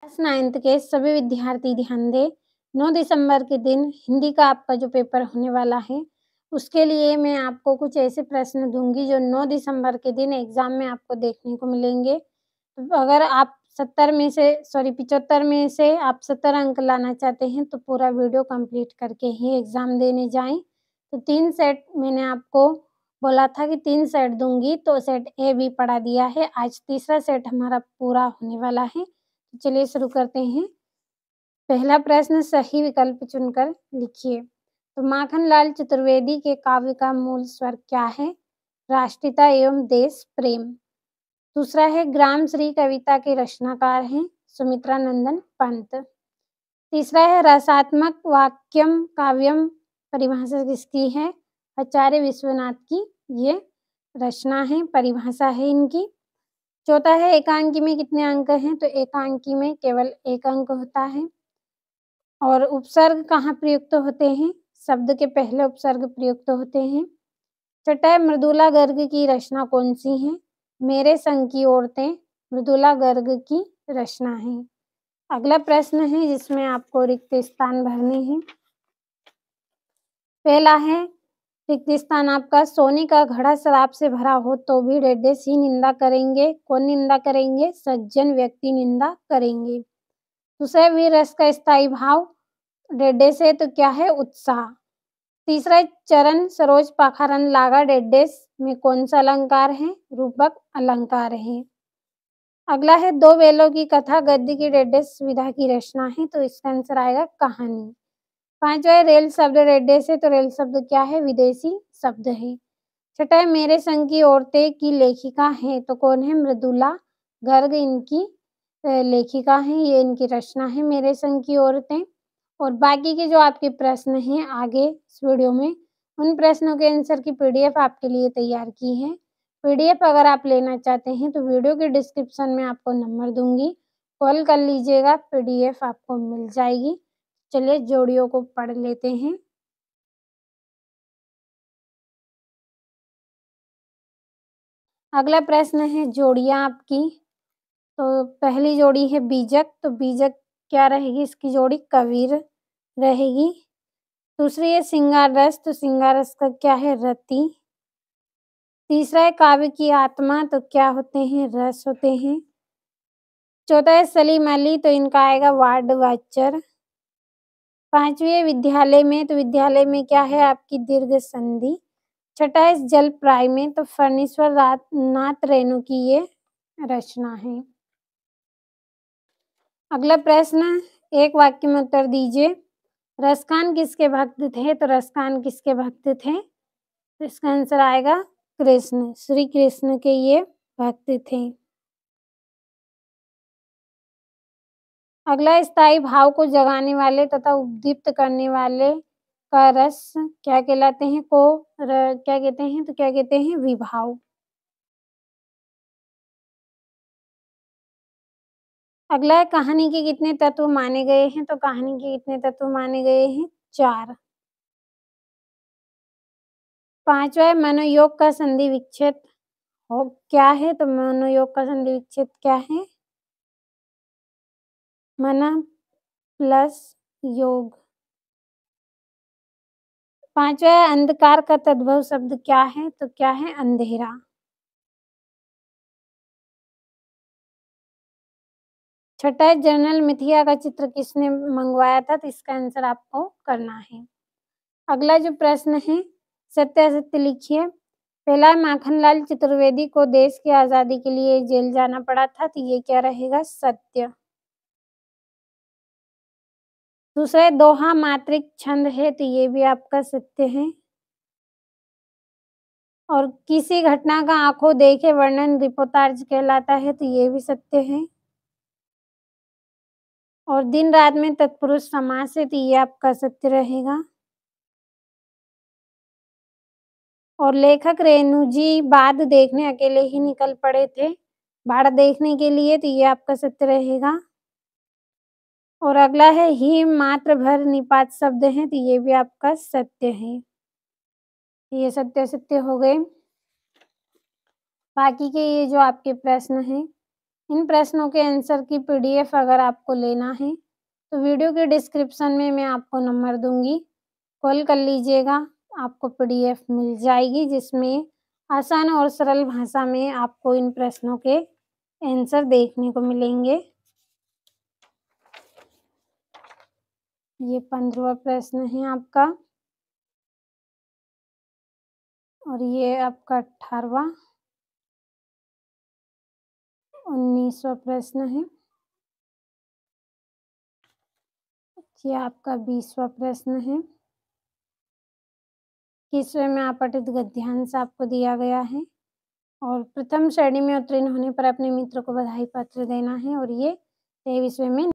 Class 9th के सभी विद्यार्थी ध्यान दें। 9 दिसंबर के दिन हिंदी का आपका जो पेपर होने वाला है, उसके लिए मैं आपको कुछ ऐसे प्रश्न दूँगी जो 9 दिसंबर के दिन एग्ज़ाम में आपको देखने को मिलेंगे। तो अगर आप 75 में से आप 70 अंक लाना चाहते हैं, तो पूरा वीडियो कंप्लीट करके ही एग्ज़ाम देने जाएँ। तो 3 सेट मैंने आपको बोला था कि 3 सेट दूँगी, तो सेट ए भी पढ़ा दिया है। आज तीसरा सेट हमारा पूरा होने वाला है। तो चलिए शुरू करते हैं। पहला प्रश्न सही विकल्प चुनकर लिखिए। तो माखनलाल चतुर्वेदी के काव्य का मूल स्वर क्या है? राष्ट्रीयता एवं देश प्रेम। दूसरा है ग्राम श्री कविता के रचनाकार हैं सुमित्रा नंदन पंत। तीसरा है रसात्मक वाक्यम काव्यम परिभाषा किसकी है? आचार्य विश्वनाथ की ये रचना है, परिभाषा है इनकी। चौथा है एकांकी में कितने अंक हैं? तो एकांकी में केवल 1 अंक होता है। और उपसर्ग कहाँ प्रयुक्त होते हैं? शब्द के पहले उपसर्ग प्रयुक्त होते हैं। छठा है मृदुला गर्ग की रचना कौन सी है? मेरे संग की औरतें मृदुला गर्ग की रचना है। अगला प्रश्न है जिसमें आपको रिक्त स्थान भरने हैं। पहला है रिक्त स्थान आपका सोने का घड़ा शराब से भरा हो तो भी डेडेस ही निंदा करेंगे। कौन निंदा करेंगे? सज्जन व्यक्ति निंदा करेंगे। दूसरा वीर रस का स्थायी भाव डेडेस है तो क्या है? उत्साह। तीसरा चरण सरोज पाखारन लागा डेडेस में कौन सा अलंकार है? रूपक अलंकार है। अगला है दो बेलों की कथा गद्य की डेडेस विधा की रचना है तो इसका आंसर आएगा कहानी। पांचवा है रेल शब्द डेडेस है तो रेल शब्द क्या है? विदेशी शब्द है। छठा है मेरे संग की औरतें की लेखिका है तो कौन है? मृदुला गर्ग इनकी लेखिका है, ये इनकी रचना है मेरे संग की औरतें। और बाकी के जो आपके प्रश्न हैं आगे इस वीडियो में, उन प्रश्नों के आंसर की पीडीएफ आपके लिए तैयार की है। पीडीएफ अगर आप लेना चाहते हैं तो वीडियो के डिस्क्रिप्शन में आपको नंबर दूंगी, कॉल कर लीजिएगा, पीडीएफ आपको मिल जाएगी। चलिए जोड़ियों को पढ़ लेते हैं। अगला प्रश्न है जोड़ियां आपकी। तो पहली जोड़ी है बीजक, तो बीजक क्या रहेगी? इसकी जोड़ी कबीर रहेगी। दूसरी है सिंगार रस, तो सिंगार रस का क्या है? रति। तीसरा है काव्य की आत्मा, तो क्या होते हैं? रस होते हैं। चौथा है सलीम अली, तो इनका आएगा वार्ड वाचर। पांचवी है विद्यालय में, तो विद्यालय में क्या है? आपकी दीर्घ संधि। छठा है जल प्राय में, तो फणीश्वर नाथ रेणु की ये रचना है। अगला प्रश्न एक वाक्य में उत्तर दीजिए। रसखान किसके भक्त थे? तो रसखान किसके भक्त थे? तो इसका आंसर आएगा कृष्ण, श्री कृष्ण के ये भक्त थे। अगला स्थायी भाव को जगाने वाले तथा उद्दीप्त करने वाले का रस क्या कहलाते हैं? क्या कहते हैं? तो क्या कहते हैं? विभाव। अगला है कहानी के कितने तत्व माने गए हैं? तो कहानी के कितने तत्व माने गए हैं? 4। पांचवा है मनोयोग का संधि विच्छेद हो क्या है? तो मनोयोग का संधि विच्छेद क्या है? मन प्लस योग। पांचवा है अंधकार का तद्भव शब्द क्या है? तो क्या है? अंधेरा। छठा है जनरल मिथिया का चित्र किसने मंगवाया था? तो इसका आंसर आपको करना है। अगला जो प्रश्न है सत्य असत्य लिखिए। पहला माखनलाल चतुर्वेदी को देश की आजादी के लिए जेल जाना पड़ा था, तो ये क्या रहेगा? सत्य। दूसरा दोहा मात्रिक छंद है, तो ये भी आपका सत्य है। और किसी घटना का आंखों देखे वर्णन रिपोर्टाज कहलाता है, तो ये भी सत्य है। और दिन रात में तत्पुरुष समास है, तो ये आपका सत्य रहेगा। और लेखक रेणु जी बाद देखने अकेले ही निकल पड़े थे बाढ़ देखने के लिए, तो ये आपका सत्य रहेगा। और अगला है ही मात्र भर निपात शब्द है, तो ये भी आपका सत्य है। ये सत्य सत्य हो गए। बाकी के ये जो आपके प्रश्न हैं इन प्रश्नों के आंसर की पीडीएफ अगर आपको लेना है तो वीडियो के डिस्क्रिप्शन में मैं आपको नंबर दूँगी, कॉल कर लीजिएगा, आपको पीडीएफ मिल जाएगी जिसमें आसान और सरल भाषा में आपको इन प्रश्नों के आंसर देखने को मिलेंगे। ये 15वां प्रश्न है आपका और ये आपका 18वां, 19वां प्रश्न है। ये आपका 20वां प्रश्न है। 21वें में आपतित गद्यांश आपको दिया गया है और प्रथम श्रेणी में उत्तीर्ण होने पर अपने मित्र को बधाई पत्र देना है और ये 23वें में